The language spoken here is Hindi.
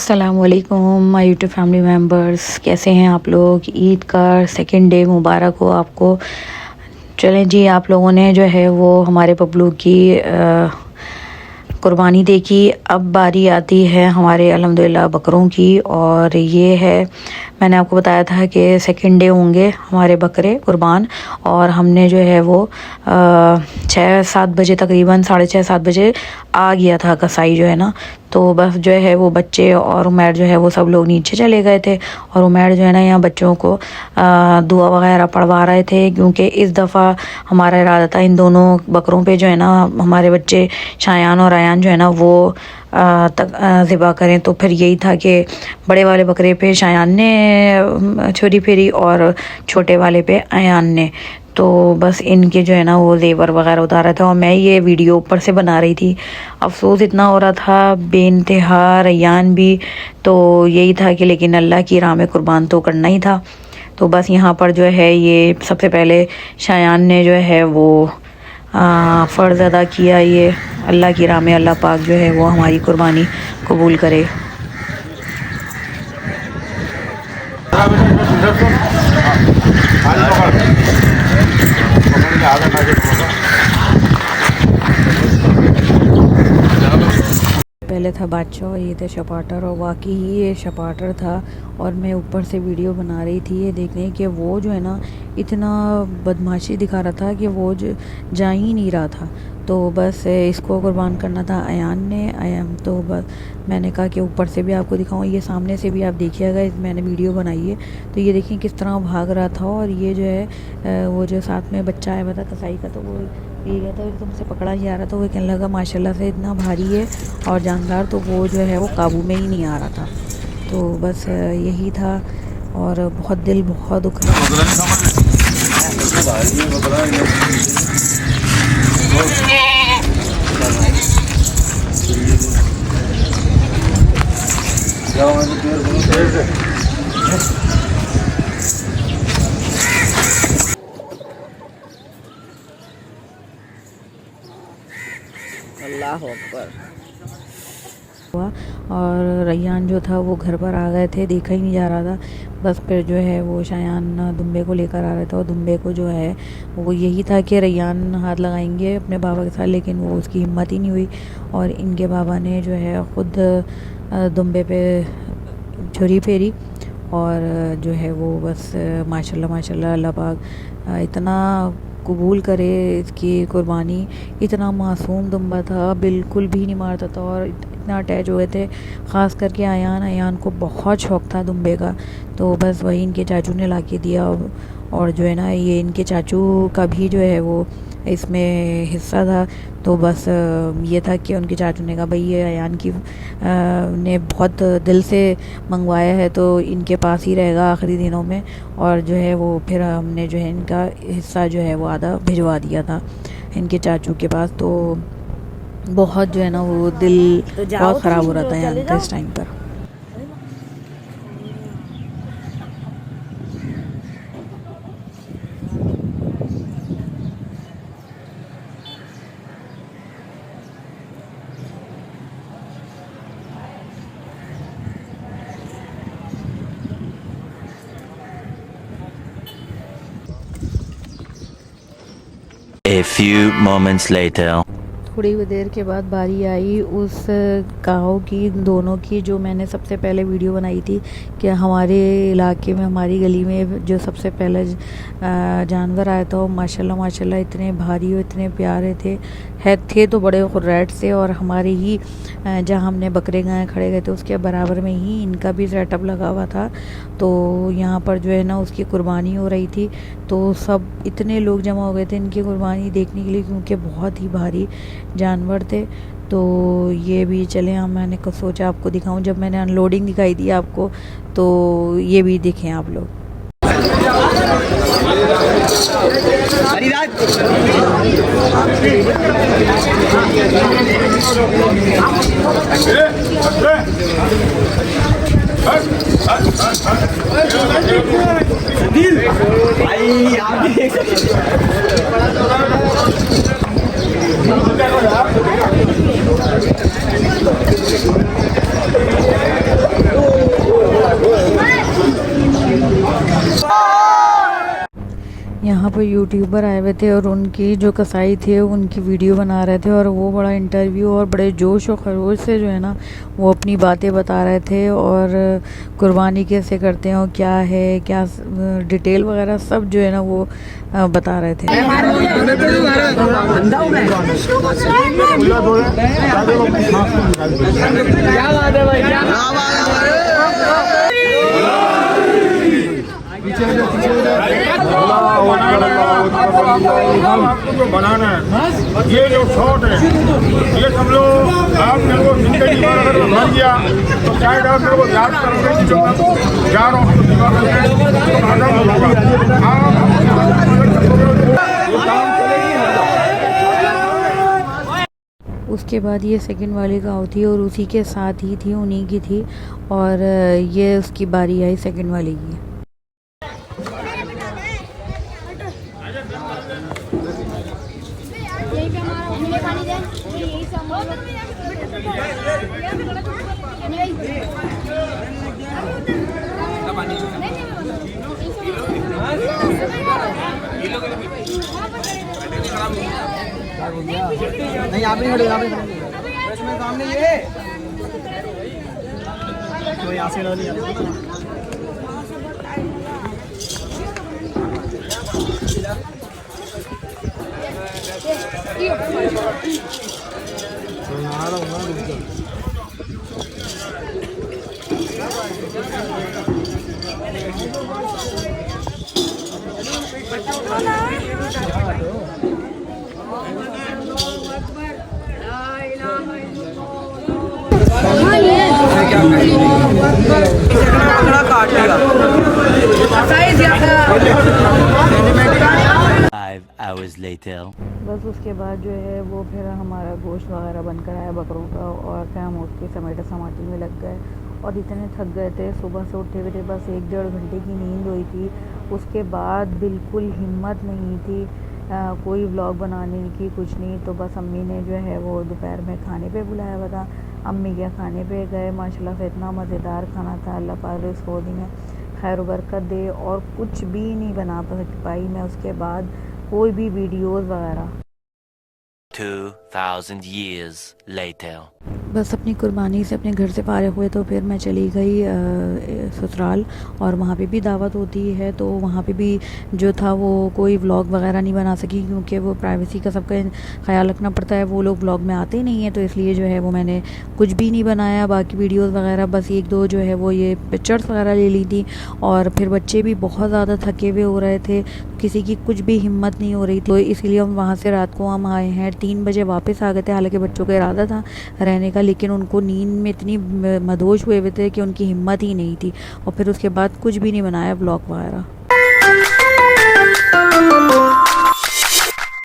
अस्सलामुअलैकुम माय यूट्यूब फैमिली मेम्बर्स, कैसे हैं आप लोग। ईद का सेकंड डे मुबारक हो आपको। चलें जी, आप लोगों ने जो है वो हमारे बबलू की कुर्बानी देखी। अब बारी आती है हमारे अल्हम्दुलिल्लाह बकरों की। और ये है, मैंने आपको बताया था कि सेकंड डे होंगे हमारे बकरे कुर्बान। और हमने जो है वो 6-7 बजे तकरीबन 6:30-7 बजे आ गया था कसाई जो है ना। तो बस जो है वो बच्चे और उमैर जो है वो सब लोग नीचे चले गए थे। और उमैर जो है ना यहाँ बच्चों को दुआ वगैरह पढ़वा रहे थे, क्योंकि इस दफ़ा हमारा इरादा था इन दोनों बकरों पे जो है ना हमारे बच्चे शायान और अयान जो है ना वो ज़िबा करें। तो फिर यही था कि बड़े वाले बकरे पे शायान ने छुरी फेरी और छोटे वाले पे अयान ने। तो बस इनके जो है ना वो ज़ेवर वगैरह उतारा था और मैं ये वीडियो ऊपर से बना रही थी। अफसोस इतना हो रहा था बेइंतहा रैयान भी। तो यही था कि लेकिन अल्लाह की राह में कुर्बान तो करना ही था। तो बस यहाँ पर जो है ये सबसे पहले शायान ने जो है वो फ़र्ज़ अदा किया। ये अल्लाह की राह में अल्लाह पाक जो है वो हमारी कुर्बानी कबूल करे। पहले था बादशाह और ये थे शपाटर, और वाकई ही ये शपाटर था। और मैं ऊपर से वीडियो बना रही थी ये देखने कि वो जो है ना इतना बदमाशी दिखा रहा था कि वो जा ही नहीं रहा था। तो बस इसको कुर्बान करना था अयान ने। तो बस मैंने कहा कि ऊपर से भी आपको दिखाऊं, ये सामने से भी आप देखिएगा। मैंने वीडियो बनाई है तो ये देखिए किस तरह भाग रहा था। और ये जो है वो जो साथ में बच्चा आया हुआ था कसाई का, तो वो ये गया था एकदम से पकड़ा जा रहा था। वो कहने लगा माशाल्लाह से इतना भारी है और जानदार, तो वो जो है वो काबू में ही नहीं आ रहा था। तो बस यही था। और बहुत दिल बहुत दुख रहा। अल्लाह अकबर हुआ। और रैयान जो था वो घर पर आ गए थे, देखा ही नहीं जा रहा था। बस फिर जो है वो शायान दुम्बे को लेकर आ रहा था। और दुम्बे को जो है वो यही था कि रैयान हाथ लगाएंगे अपने बाबा के साथ, लेकिन वो उसकी हिम्मत ही नहीं हुई। और इनके बाबा ने जो है ख़ुद दुम्बे पे छुरी फेरी। और जो है वो बस माशाल्लाह माशाल्लाह अल्लाह पाक इतना कबूल करे इसकी कुर्बानी। इतना मासूम दुम्बा था, बिल्कुल भी नहीं मारता था और इतना अटैच हो गए थे। ख़ास करके अयान को बहुत शौक़ था दुम्बे का। तो बस वही इनके चाचू ने ला के दिया। और जो है ना ये इनके चाचू का भी जो है वो इसमें हिस्सा था। तो बस ये था कि उनके चाचू ने कहा भाई ये अयान की ने बहुत दिल से मंगवाया है तो इनके पास ही रहेगा आखिरी दिनों में। और जो है वो फिर हमने जो है इनका हिस्सा जो है वो आधा भिजवा दिया था इनके चाचू के पास। तो बहुत जो है ना वो दिल बहुत ख़राब हो रहा था अयान का इस टाइम पर। A few moments later. थोड़ी देर के बाद बारी आई उस काऊ की, दोनों की, जो मैंने सबसे पहले वीडियो बनाई थी कि हमारे इलाके में हमारी गली में जो सबसे पहले जानवर आया था वो माशाल्लाह माशाल्लाह इतने भारी और इतने प्यारे थे तो बड़े खुर्रैट से। और हमारे ही जहाँ हमने बकरे गाय खड़े गए थे उसके बराबर में ही इनका भी सेटअप लगा हुआ था। तो यहाँ पर जो है ना उसकी कुर्बानी हो रही थी। तो सब इतने लोग जमा हो गए थे इनकी कुर्बानी देखने के लिए, क्योंकि बहुत ही भारी जानवर थे। तो ये भी चले हम, मैंने सोचा आपको दिखाऊं। जब मैंने अनलोडिंग दिखाई दी आपको तो ये भी देखें आप लोग। वहाँ पर यूट्यूबर आए हुए थे और उनकी जो कसाई थे उनकी वीडियो बना रहे थे और वो बड़ा इंटरव्यू और बड़े जोश और खरोश से जो है ना वो अपनी बातें बता रहे थे और कुर्बानी कैसे करते हैं और क्या है क्या डिटेल वगैरह सब जो है ना वो बता रहे थे। आपको जो बनाना है ये जो शॉट है ये सब लोग आप मेरे को जिंदगी भर अगर भर गया तो शायद आप मेरे को याद करोगे कि जो मैं जा रहा हूँ उसके बाद ये सेकंड वाली गाँव थी और उसी के साथ ही थी, उन्हीं की थी और ये उसकी बारी आई सेकंड वाली की। नहीं आप नहीं खड़े, आप इसमें सामने ये तो यहाँ से नहीं काट लिया 5 hours later. बस उसके बाद जो है वो फिर हमारा गोश्त वगैरह बनकर आया बकरों का और फिर हम उठ के समेटा समाटी में लग गए और इतने थक गए थे, सुबह से उठे हुए थे, बस 1-1.5 घंटे की नींद हुई थी। उसके बाद बिल्कुल हिम्मत नहीं थी कोई व्लॉग बनाने की, कुछ नहीं। तो बस अम्मी ने जो है वो दोपहर में खाने पे बुलाया हुआ था, अम्मी क्या खाने पे गए। माशाल्लाह से इतना मज़ेदार खाना था, अल्लाह पाक इसको दी में खैर बरकत दे। और कुछ भी नहीं बना पाई मैं उसके बाद कोई भी वीडियोस वगैरह। 2000 years later. बस अपनी कुर्बानी से अपने घर से फारिग हुए तो फिर मैं चली गई ससुराल और वहाँ पे भी दावत होती है, तो वहाँ पे भी जो था वो कोई व्लॉग वगैरह नहीं बना सकी क्योंकि वो प्राइवेसी का सबका ख्याल रखना पड़ता है। वो लोग व्लॉग में आते ही नहीं है, तो इसलिए जो है वो मैंने कुछ भी नहीं बनाया। बाकी वीडियोस वगैरह बस 1-2 जो है वो ये पिक्चर्स वगैरह ले ली थी। और फिर बच्चे भी बहुत ज़्यादा थके हुए हो रहे थे, किसी की कुछ भी हिम्मत नहीं हो रही थी, तो इसीलिए हम वहाँ से रात को हम आए हैं 3 बजे वापस आ गए थे। हालांकि बच्चों का इरादा था रहने का, लेकिन उनको नींद में इतनी मदहोश हुए थे कि उनकी हिम्मत ही नहीं थी। और फिर उसके बाद कुछ भी नहीं बनाया व्लॉग वगैरह।